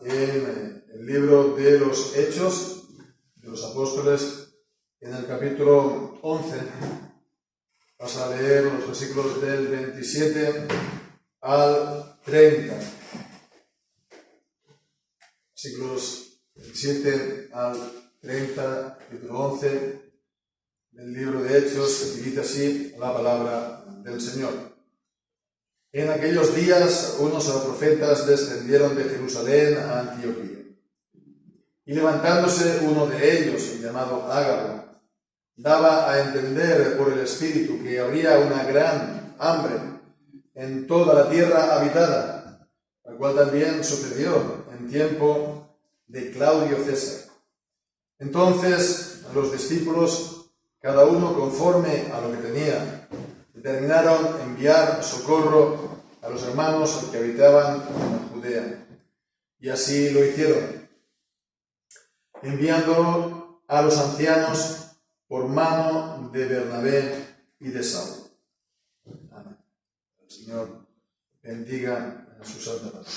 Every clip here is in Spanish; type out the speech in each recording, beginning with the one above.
en el libro de los Hechos de los Apóstoles, en el capítulo 11. Vas a leer los versículos del 27 al 30. Versículos 27 al 30, capítulo 11 del libro de Hechos, que dice así la palabra del Señor. En aquellos días unos profetas descendieron de Jerusalén a Antioquía. Y levantándose uno de ellos, llamado Ágabo, daba a entender por el Espíritu que habría una gran hambre en toda la tierra habitada, la cual también sucedió en tiempo de Claudio César. Entonces los discípulos, cada uno conforme a lo que tenía, determinaron enviar socorro a los hermanos que habitaban en Judea. Y así lo hicieron, enviándolo a los ancianos por mano de Bernabé y de Saulo. Amén. El Señor bendiga su santa palabra.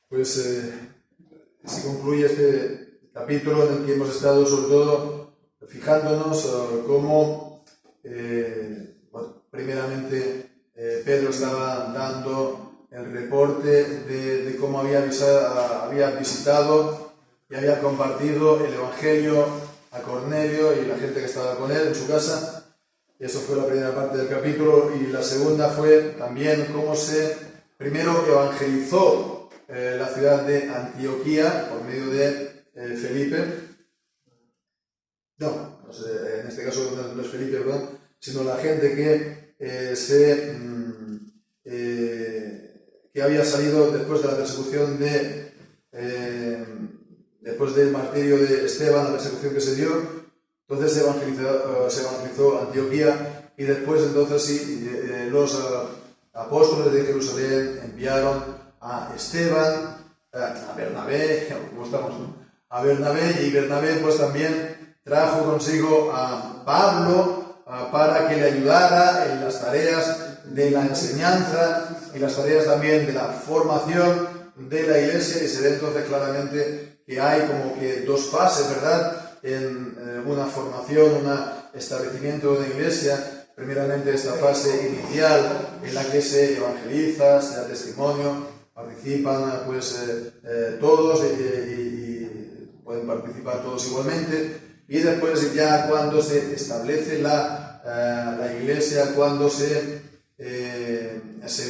Pues se concluye este capítulo en el que hemos estado sobre todo fijándonos cómo, primeramente, Pedro estaba dando el reporte de cómo había visitado y había compartido el Evangelio a Cornelio y la gente que estaba con él en su casa. Y eso fue la primera parte del capítulo. Y la segunda fue también cómo se primero evangelizó la ciudad de Antioquía por medio de Felipe. No, en este caso no es Felipe, perdón, sino la gente que había salido después de la persecución después del martirio de Esteban, la persecución que se dio. Entonces se evangelizó Antioquía y después entonces sí, los apóstoles de Jerusalén enviaron a Esteban, a Bernabé, ¿cómo estamos? A Bernabé, y Bernabé pues también trajo consigo a Pablo para que le ayudara en las tareas de la enseñanza y las tareas también de la formación de la iglesia. Y se ve entonces claramente que hay como que dos fases, ¿verdad?, en una formación, un establecimiento de una iglesia. Primeramente esta fase inicial en la que se evangeliza, se da testimonio, participan pues todos y pueden participar todos igualmente. Y después ya cuando se establece la iglesia, cuando se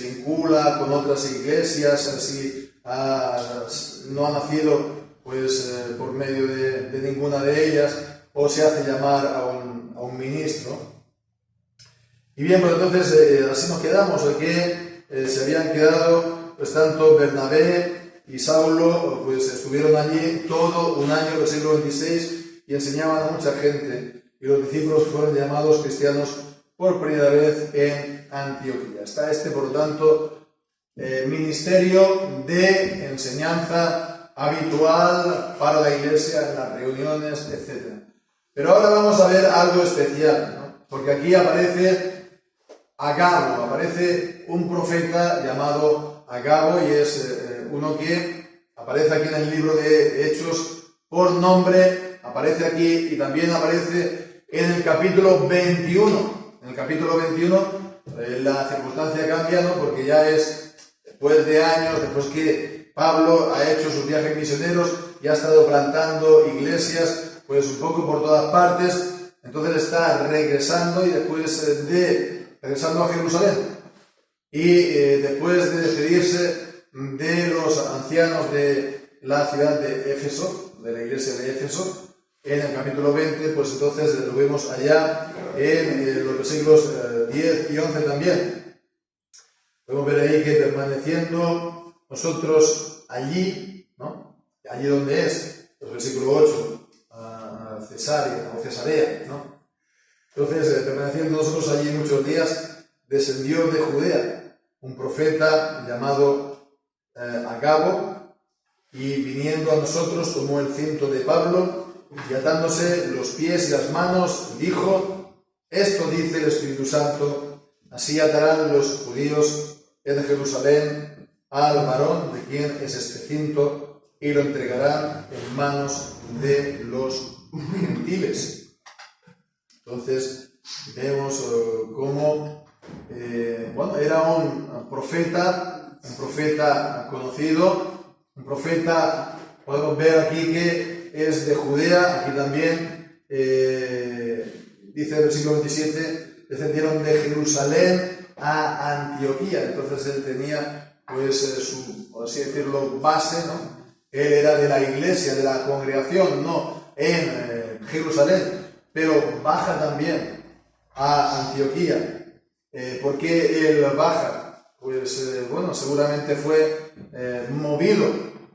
vincula con otras iglesias, si no ha nacido pues por medio de ninguna de ellas, o se hace llamar a un ministro. Y bien, pues entonces así nos quedamos, que se habían quedado pues tanto Bernabé y Saulo, pues estuvieron allí todo un año del siglo XXVI y enseñaban a mucha gente, y los discípulos fueron llamados cristianos por primera vez en Antioquía. Está por lo tanto, ministerio de enseñanza habitual para la iglesia, en las reuniones, etc. Pero ahora vamos a ver algo especial, ¿no? Porque aquí aparece Agabo, aparece un profeta llamado Agabo, y es uno que aparece aquí en el libro de Hechos por nombre. Aparece aquí y también aparece en el capítulo 21. En el capítulo 21 la circunstancia cambia, ¿no? Porque ya es después de años, después que Pablo ha hecho sus viajes misioneros y ha estado plantando iglesias pues un poco por todas partes. Entonces está regresando, y después regresando a Jerusalén, y después de despedirse de los ancianos de la ciudad de Éfeso, de la iglesia de Éfeso, en el capítulo 20, pues entonces lo vemos allá en los versículos 10 y 11 también. Podemos ver ahí que permaneciendo nosotros allí, ¿no? Allí donde es, el versículo 8, a Cesarea, ¿no? Entonces, permaneciendo nosotros allí muchos días, descendió de Judea un profeta llamado Agabo, y viniendo a nosotros tomó el cinto de Pablo, y atándose los pies y las manos, dijo: esto dice el Espíritu Santo, así atarán los judíos en Jerusalén al varón de quien es este cinto y lo entregarán en manos de los gentiles. Entonces vemos cómo era un profeta conocido, un profeta, podemos ver aquí que es de Judea. Aquí también dice el versículo 27, descendieron de Jerusalén a Antioquía. Entonces él tenía su, por así decirlo, base, ¿no? Él era de la iglesia, de la congregación, no en Jerusalén, pero baja también a Antioquía. ¿Por qué él baja? Seguramente fue movido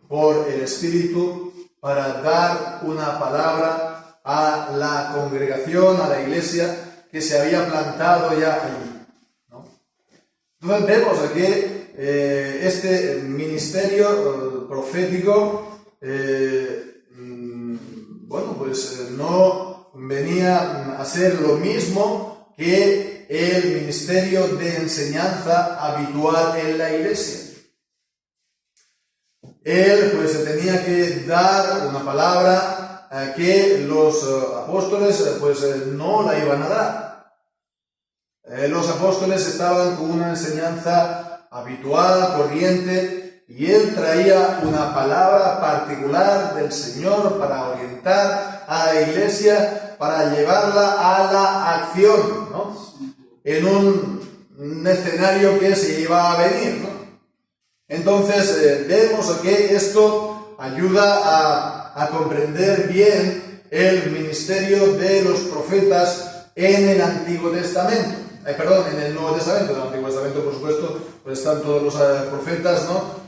por el Espíritu para dar una palabra a la congregación, a la iglesia que se había plantado ya allí, ¿no? Entonces vemos aquí este ministerio profético, no venía a ser lo mismo que el ministerio de enseñanza habitual en la iglesia. Él tenía que dar una palabra que los apóstoles no la iban a dar. Los apóstoles estaban con una enseñanza habitual, corriente, y él traía una palabra particular del Señor para orientar a la iglesia, para llevarla a la acción, ¿no? En un escenario que se iba a venir, ¿no? Entonces vemos que esto ayuda a comprender bien el ministerio de los profetas en el Antiguo Testamento. En el Nuevo Testamento. En el Antiguo Testamento, por supuesto, están todos los profetas, ¿no?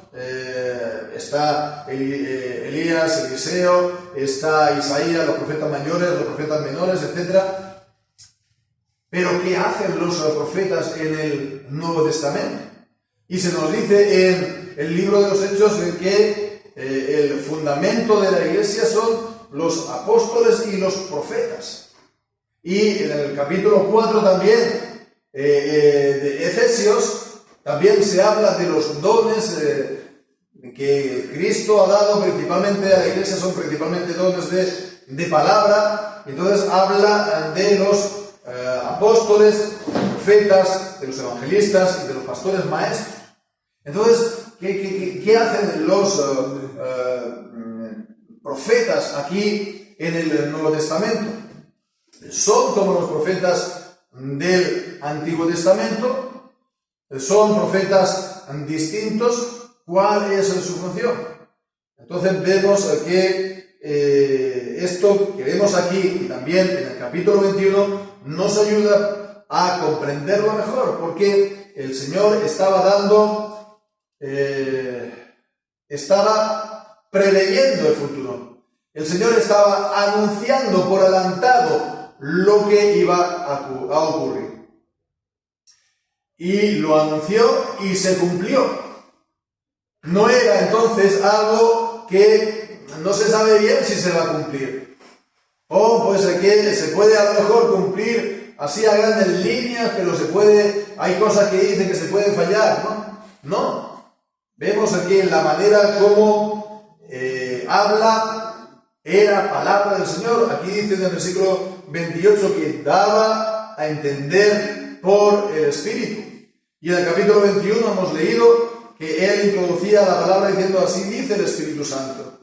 Está Elías, Eliseo, está Isaías, los profetas mayores, los profetas menores, etc. Pero ¿qué hacen los profetas en el Nuevo Testamento? Y se nos dice en el libro de los Hechos que el fundamento de la iglesia son los apóstoles y los profetas. Y en el capítulo 4 también de Efesios también se habla de los dones que Cristo ha dado principalmente a la iglesia, son principalmente dones de palabra. Entonces habla de los apóstoles, profetas, de los evangelistas y de los pastores maestros. Entonces, ¿qué hacen los profetas aquí en el Nuevo Testamento? ¿Son como los profetas del Antiguo Testamento? ¿Son profetas distintos? ¿Cuál es su función? Entonces vemos que esto que vemos aquí y también en el capítulo 21 nos ayuda a comprenderlo mejor, porque el Señor estaba preveyendo el futuro. El Señor estaba anunciando por adelantado lo que iba a ocurrir. Y lo anunció y se cumplió. No era entonces algo que no se sabe bien si se va a cumplir. O que se puede a lo mejor cumplir así a grandes líneas, pero hay cosas que dicen que se pueden fallar, ¿no? No. Vemos aquí en la manera como habla, era palabra del Señor. Aquí dice en el versículo 28 que daba a entender por el Espíritu. Y en el capítulo 21 hemos leído que él introducía la palabra diciendo: así dice el Espíritu Santo,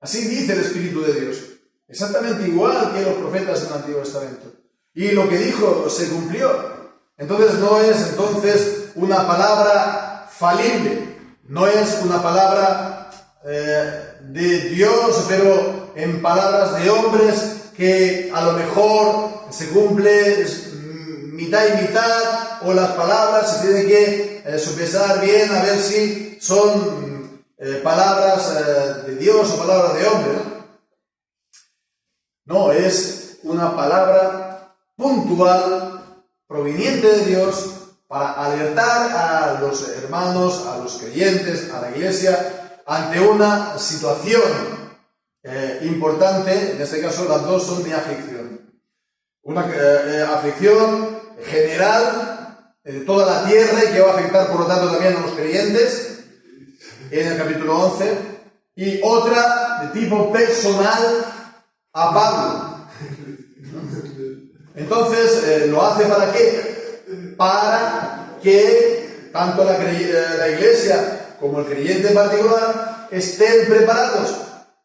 así dice el Espíritu de Dios. Exactamente igual que los profetas en el Antiguo Testamento. Y lo que dijo se cumplió. Entonces no es una palabra falible, no es una palabra de Dios, pero en palabras de hombres que a lo mejor se cumple mitad y mitad, o las palabras se tienen que sopesar bien a ver si son palabras de Dios o palabras de hombre, ¿no? No, es una palabra puntual, proveniente de Dios, para alertar a los hermanos, a los creyentes, a la iglesia, ante una situación importante. En este caso las dos son de aflicción. Una aflicción general de toda la tierra y que va a afectar por lo tanto también a los creyentes, en el capítulo 11, y otra de tipo personal a Pablo. Entonces, ¿lo hace para qué? Para que tanto la iglesia como el creyente en particular estén preparados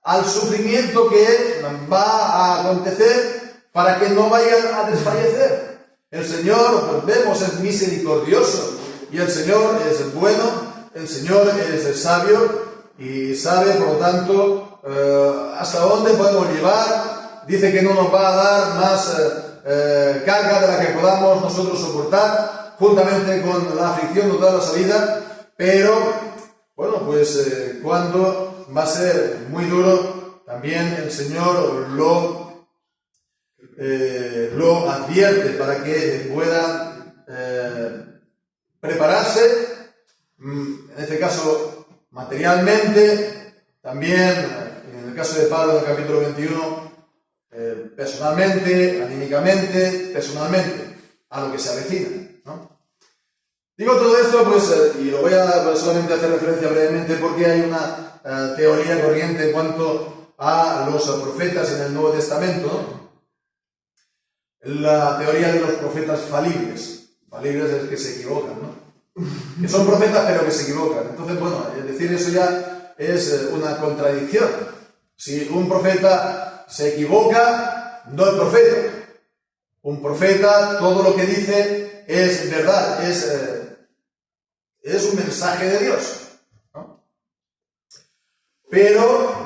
al sufrimiento que va a acontecer para que no vayan a desfallecer. El Señor, pues vemos, es misericordioso y el Señor es bueno, el Señor es sabio y sabe, por lo tanto, hasta dónde podemos llevar. Dice que no nos va a dar más carga de la que podamos nosotros soportar, juntamente con la aflicción nos da la salida, pero bueno, pues cuando va a ser muy duro, también el Señor lo advierte para que puedan prepararse, en este caso materialmente, también en el caso de Pablo en el capítulo 21, personalmente, anímicamente, personalmente, a lo que se avecina, ¿no? Digo todo esto, pues, y lo voy a solamente hacer referencia brevemente porque hay una teoría corriente en cuanto a los profetas en el Nuevo Testamento, ¿no? La teoría de los profetas falibles. Falibles es que se equivocan, ¿no? Que son profetas pero que se equivocan. Entonces, bueno, decir eso ya es una contradicción. Si un profeta se equivoca, no es profeta. Un profeta, todo lo que dice es verdad, es un mensaje de Dios, ¿no? Pero,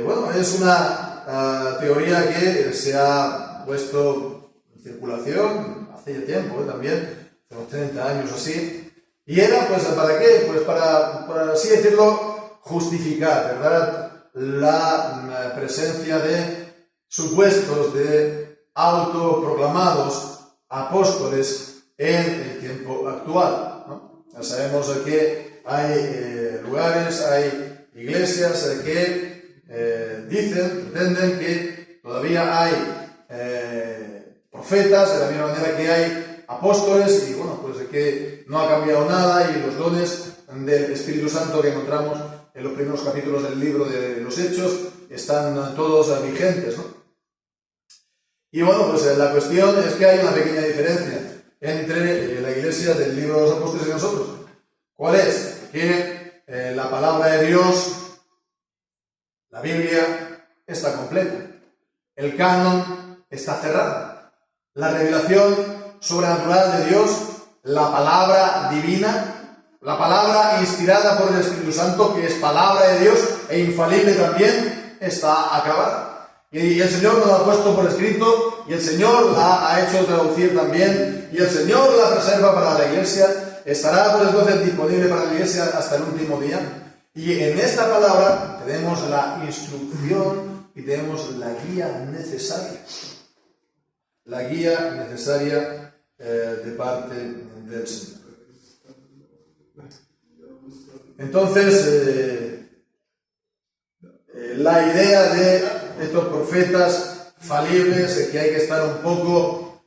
bueno, es una teoría que se ha puesto en circulación hace ya tiempo, también, hace unos 30 años o así. Y era, pues, ¿para qué? Pues para así decirlo, justificar, ¿verdad?, la presencia de supuestos de autoproclamados apóstoles en el tiempo actual, ¿no? Ya sabemos que hay lugares, hay iglesias que pretenden que todavía hay profetas, de la misma manera que hay apóstoles, y bueno, pues que no ha cambiado nada, y los dones del Espíritu Santo que encontramos en los primeros capítulos del libro de los Hechos están todos vigentes, ¿no? Y bueno, pues la cuestión es que hay una pequeña diferencia entre la iglesia del libro de los apóstoles y nosotros. ¿Cuál es? Que la palabra de Dios, la Biblia, está completa. El canon está cerrado. La revelación sobrenatural de Dios, la palabra divina, la palabra inspirada por el Espíritu Santo, que es palabra de Dios e infalible también, está acabada. Y el Señor nos la ha puesto por escrito, y el Señor la ha hecho traducir también, y el Señor la preserva para la iglesia. Estará pues entonces disponible para la iglesia hasta el último día. Y en esta palabra tenemos la instrucción y tenemos la guía necesaria. La guía necesaria de parte del Señor. Entonces, la idea de estos profetas falibles, que hay que estar un poco,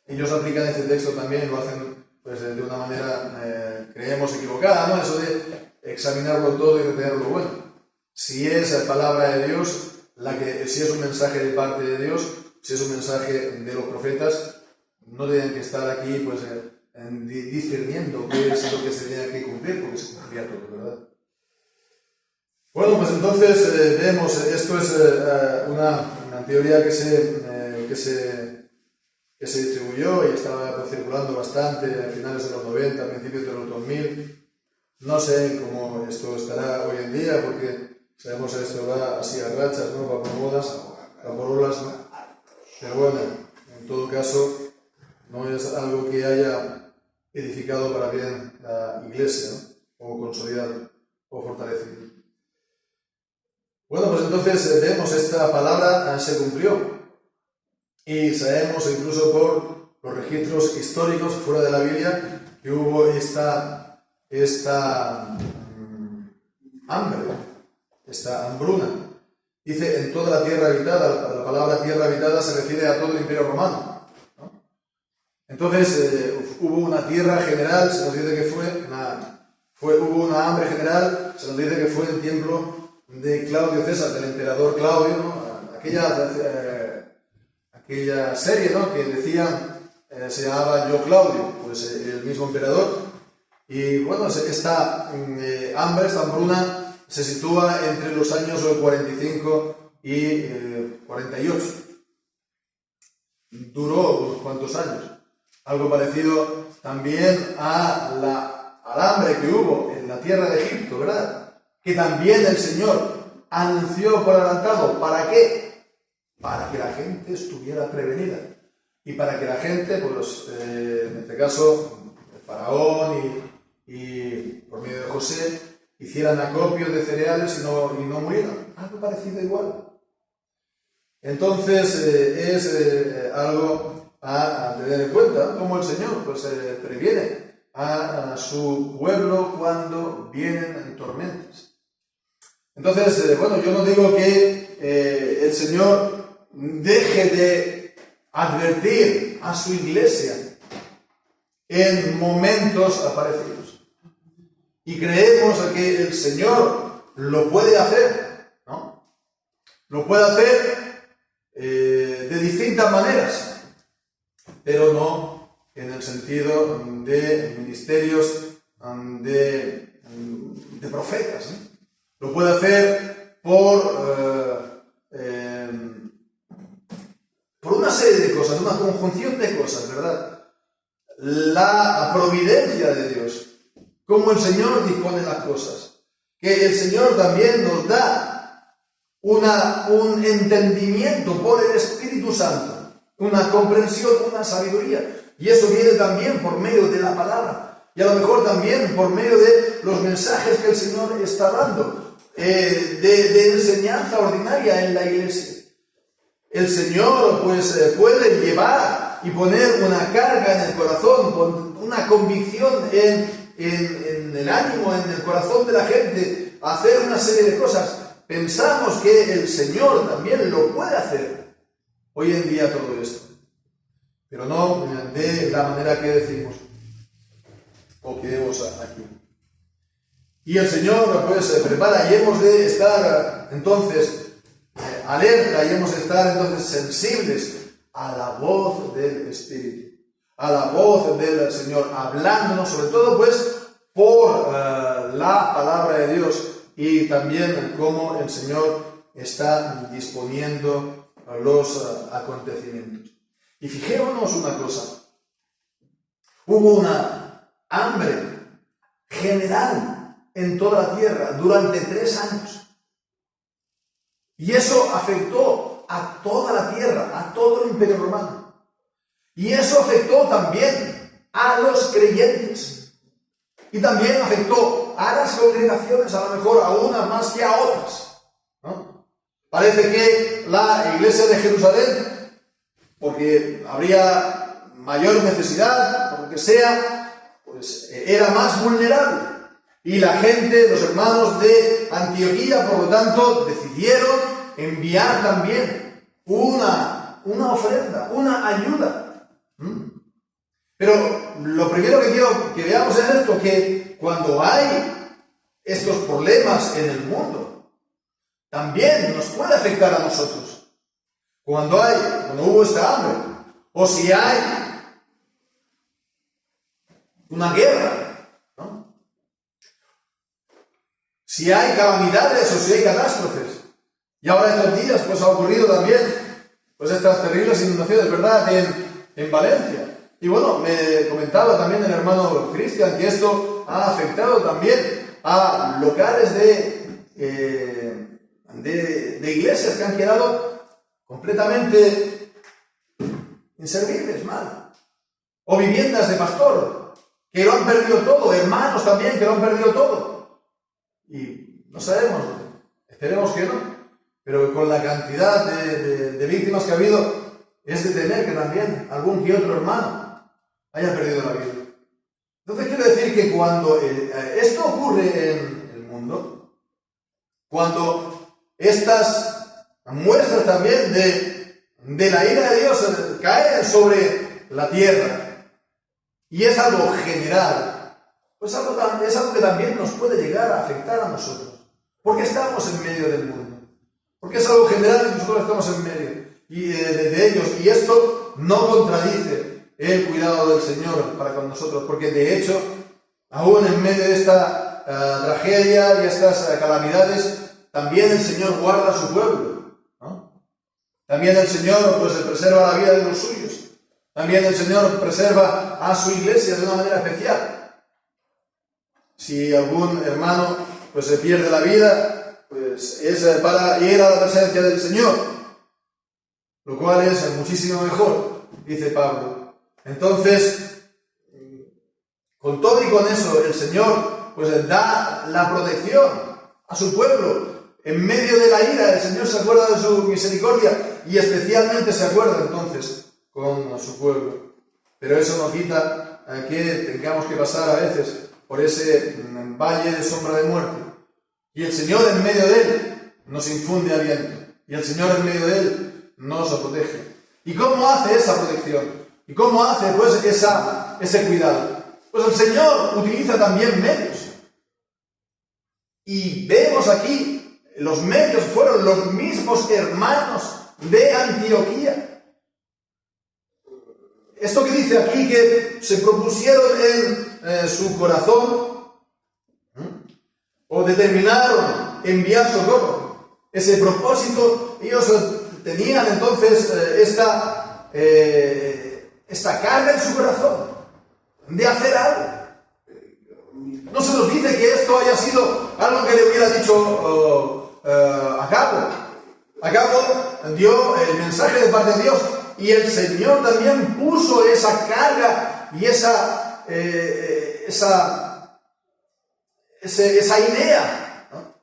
ellos aplican este texto también, lo hacen pues de una manera, creemos, equivocada, ¿no? Eso de examinarlo todo y retener lo bueno. Si es palabra de Dios, si es un mensaje de parte de Dios, si es un mensaje de los profetas, no tienen que estar aquí pues discerniendo qué es lo que se tiene que cumplir, porque se cumplía todo, ¿verdad? Bueno, pues entonces vemos, esto es una teoría que se distribuyó y estaba circulando bastante a finales de los 90, a principios de los 2000. No sé cómo esto estará hoy en día, porque sabemos que esto va así a rachas, ¿no? Va por modas, va por olas, ¿no? Pero bueno, en todo caso, no es algo que haya edificado para bien la iglesia, ¿no? O consolidado, o fortalecido. Bueno, pues entonces vemos esta palabra se cumplió. Y sabemos incluso por los registros históricos fuera de la Biblia que hubo esta hambre, esta hambruna. Dice, en toda la tierra habitada. La palabra tierra habitada se refiere a todo el Imperio Romano, ¿no? Entonces hubo una tierra general, se nos dice que fue Hubo una hambre general, se nos dice que fue en tiempo de Claudio César, del emperador Claudio, ¿no? Aquella serie, ¿no? Que decían, se llamaba Yo Claudio, pues el mismo emperador. Y bueno, esta hambre, esta hambruna, se sitúa entre los años 45 y 48. Duró unos cuantos años. Algo parecido también al hambre que hubo en la tierra de Egipto, ¿verdad? Que también el Señor anunció por adelantado. ¿Para qué? Para que la gente estuviera prevenida. Y para que la gente, pues en este caso, el faraón y por medio de José, hicieran acopio de cereales y no murieran. Algo parecido igual. Entonces es algo a tener en cuenta, como el Señor pues, previene a su pueblo cuando vienen tormentas. Entonces, bueno, yo no digo que el Señor deje de advertir a su iglesia en momentos parecidos. Y creemos que el Señor lo puede hacer, ¿no? Lo puede hacer de distintas maneras, pero no en el sentido de ministerios de profetas, ¿eh? Lo puede hacer por una serie de cosas, una conjunción de cosas, ¿verdad? La providencia de Dios, cómo el Señor dispone las cosas, que el Señor también nos da un entendimiento por el Espíritu Santo, una comprensión, una sabiduría, y eso viene también por medio de la palabra, y a lo mejor también por medio de los mensajes que el Señor está dando, de enseñanza ordinaria en la iglesia. El Señor pues puede llevar y poner una carga en el corazón, una convicción en el ánimo, en el corazón de la gente, hacer una serie de cosas. Pensamos que el Señor también lo puede hacer hoy en día todo esto, pero no de la manera que decimos o que vemos aquí. Y el Señor pues prepara y hemos de estar entonces alerta y hemos de estar entonces sensibles a la voz del Espíritu, a la voz del Señor, hablándonos sobre todo pues por la palabra de Dios y también cómo el Señor está disponiendo los acontecimientos. Y fijémonos una cosa, hubo una hambre general en toda la tierra durante 3 años. Y eso afectó a toda la tierra, a todo el Imperio Romano. Y eso afectó también a los creyentes. Y también afectó a las congregaciones, a lo mejor a unas más que a otras, ¿no? Parece que la iglesia de Jerusalén, porque habría mayor necesidad, por lo que sea, pues era más vulnerable. Y la gente, los hermanos de Antioquía, por lo tanto, decidieron enviar también una ofrenda, una ayuda. Pero lo primero que quiero que veamos es esto, que cuando hay estos problemas en el mundo, también nos puede afectar a nosotros. Cuando hubo esta hambre, o si hay una guerra, ¿no? Si hay calamidades o si hay catástrofes. Y ahora estos días pues ha ocurrido también pues estas terribles inundaciones, ¿verdad?, en Valencia. Y bueno, me comentaba también el hermano Cristian que esto ha afectado también a locales de iglesias que han quedado completamente inservibles, mal. O viviendas de pastor que lo han perdido todo, hermanos también que lo han perdido todo. Y no sabemos, esperemos que no, pero con la cantidad de víctimas que ha habido, es de temer que también algún que otro hermano haya perdido la vida. Entonces quiero decir que cuando esto ocurre en el mundo, cuando estas muestras también de la ira de Dios caen sobre la tierra, y es algo general, pues es algo que también nos puede llegar a afectar a nosotros, porque estamos en medio del mundo, porque es algo general y nosotros estamos en medio de ellos, y esto no contradice el cuidado del Señor para con nosotros, porque de hecho, aún en medio de esta tragedia y estas calamidades, también el Señor guarda a su pueblo, ¿no? También el Señor pues preserva la vida de los suyos. También el Señor preserva a su iglesia de una manera especial. Si algún hermano pues se pierde la vida, pues es para ir a la presencia del Señor, lo cual es muchísimo mejor, dice Pablo. Entonces, con todo y con eso, el Señor pues da la protección a su pueblo. En medio de la ira, el Señor se acuerda de su misericordia y especialmente se acuerda entonces con su pueblo. Pero eso no quita que tengamos que pasar a veces por ese valle de sombra de muerte. Y el Señor en medio de él nos infunde aliento. Y el Señor en medio de él nos protege. ¿Y cómo hace esa protección? ¿Y cómo hace pues ese cuidado? Pues el Señor utiliza también medios. Y vemos aquí, los medios fueron los mismos hermanos de Antioquía. Esto que dice aquí, que se propusieron en su corazón, o determinaron enviar socorro. Ese propósito, ellos tenían entonces esta carga en su corazón de hacer algo. No se nos dice que esto haya sido algo que le hubiera dicho Agabo. Agabo dio el mensaje de parte de Dios y el Señor también puso esa carga y esa idea, ¿no?,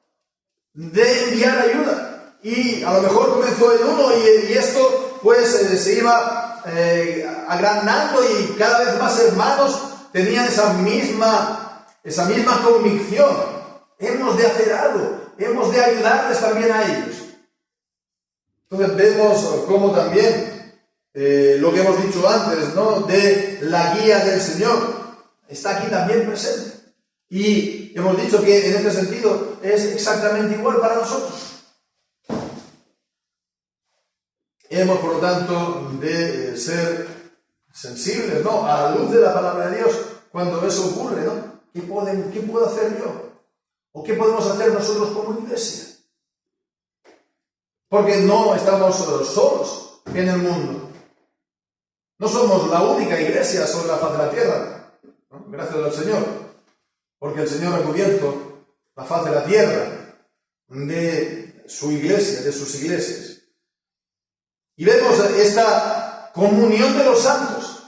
de enviar ayuda. Y a lo mejor comenzó en uno y esto pues se iba agrandando y cada vez más hermanos tenían esa misma convicción. Hemos de hacer algo, hemos de ayudarles también a ellos. Entonces vemos cómo también lo que hemos dicho antes, ¿no?, de la guía del Señor está aquí también presente. Y hemos dicho que en este sentido es exactamente igual para nosotros. Hemos, por lo tanto, de ser sensibles, ¿no?, a la luz de la palabra de Dios cuando eso ocurre, ¿no? ¿Qué puedo hacer yo? ¿O qué podemos hacer nosotros como iglesia? Porque no estamos solos en el mundo. No somos la única iglesia sobre la faz de la tierra, ¿no?, gracias al Señor. Porque el Señor ha cubierto la faz de la tierra de su iglesia, de sus iglesias. Y vemos esta comunión de los santos,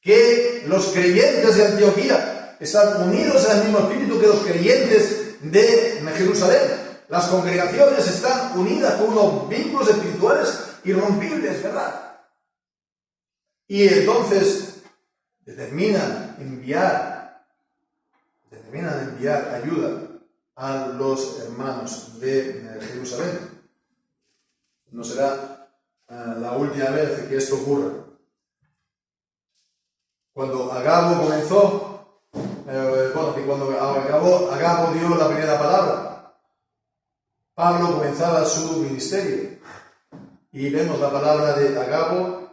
que los creyentes de Antioquía están unidos en el mismo espíritu que los creyentes de Jerusalén. Las congregaciones están unidas con unos vínculos espirituales irrompibles, ¿verdad? Y entonces determinan enviar ayuda a los hermanos de Jerusalén. No será la última vez que esto ocurra. Cuando Agabo comenzó, cuando Agabo dio la primera palabra, Pablo comenzaba su ministerio. Y vemos la palabra de Agabo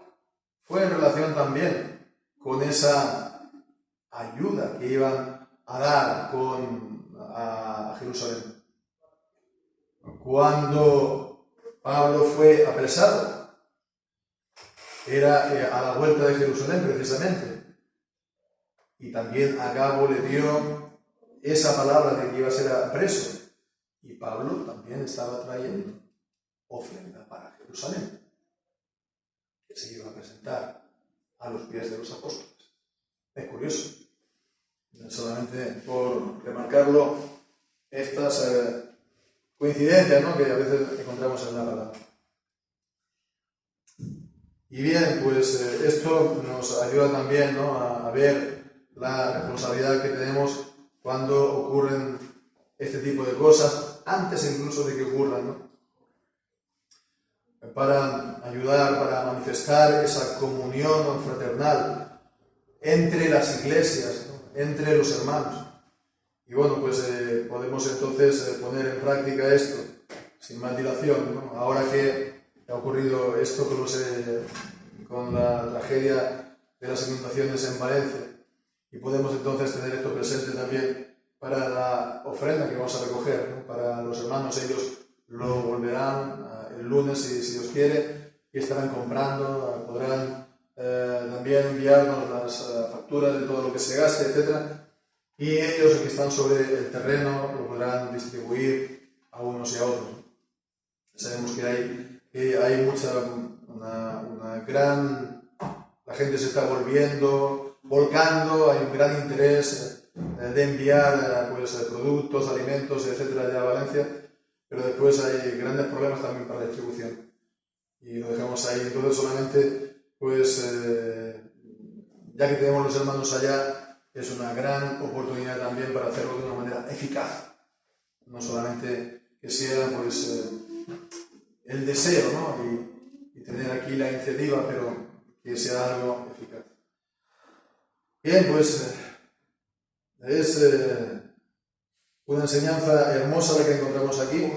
fue en relación también con esa ayuda que iban a dar a Jerusalén. Cuando Pablo fue apresado, era a la vuelta de Jerusalén precisamente, y también Agabo le dio esa palabra de que iba a ser preso, y Pablo también estaba trayendo ofrenda para Jerusalén, que se iba a presentar a los pies de los apóstoles. Es curioso, solamente por remarcarlo, estas coincidencias, ¿no?, que a veces encontramos en la palabra. Y bien, pues esto nos ayuda también, ¿no?, a ver la responsabilidad que tenemos cuando ocurren este tipo de cosas, antes incluso de que ocurran, ¿no?, para ayudar, para manifestar esa comunión fraternal entre las iglesias, ¿no?, entre los hermanos. Y bueno, pues podemos entonces poner en práctica esto sin más dilación, ¿no? Ahora que ha ocurrido esto con la tragedia de las inundaciones en Valencia, y podemos entonces tener esto presente también para la ofrenda que vamos a recoger, ¿no? Para los hermanos, ellos lo volverán el lunes si Dios quiere, y estarán comprando, podrán también enviarnos las facturas de todo lo que se gaste, etc. Y ellos que están sobre el terreno lo podrán distribuir a unos y a otros. Sabemos que hay una gran... La gente se está volcando, hay un gran interés de enviar productos, alimentos, etcétera, allá a Valencia, pero después hay grandes problemas también para la distribución. Y lo dejamos ahí. Entonces solamente, ya que tenemos los hermanos allá, es una gran oportunidad también para hacerlo de una manera eficaz. No solamente que sea el deseo, ¿no? y tener aquí la iniciativa, pero que sea algo eficaz. Bien, pues es una enseñanza hermosa la que encontramos aquí.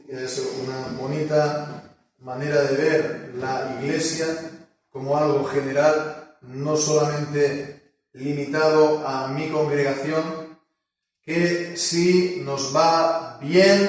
Es una bonita manera de ver la Iglesia como algo general, no solamente limitado a mi congregación, que si nos va bien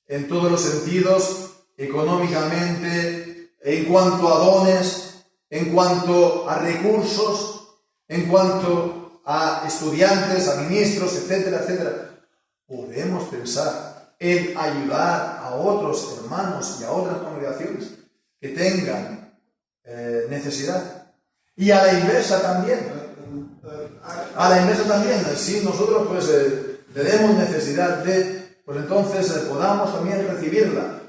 en todos los sentidos, económicamente, en cuanto a dones, en cuanto a recursos, en cuanto a estudiantes, a ministros, etcétera, etcétera, podemos pensar en ayudar a otros hermanos y a otras congregaciones que tengan necesidad. Y a la inversa también. A la inversa también. Si nosotros tenemos necesidad pues entonces podamos también recibirla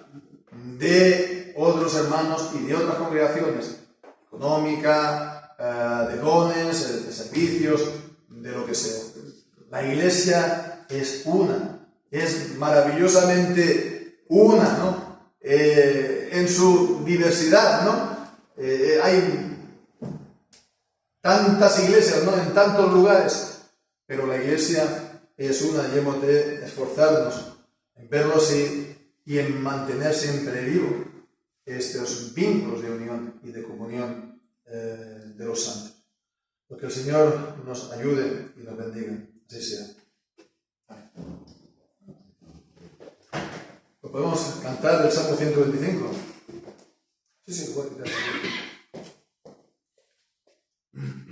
de otros hermanos y de otras congregaciones, económica, de dones, de servicios, de lo que sea. La Iglesia es una, es maravillosamente una, ¿no? En su diversidad, ¿no? Hay tantas iglesias, ¿no? En tantos lugares, pero la Iglesia es una y hemos de esforzarnos en verlo así y en mantener siempre vivo estos vínculos de unión y de comunión de los santos. Pues que el Señor nos ayude y nos bendiga. Así sea. Amén. Pues podemos cantar el Salmo 125. Sí, puede quitar.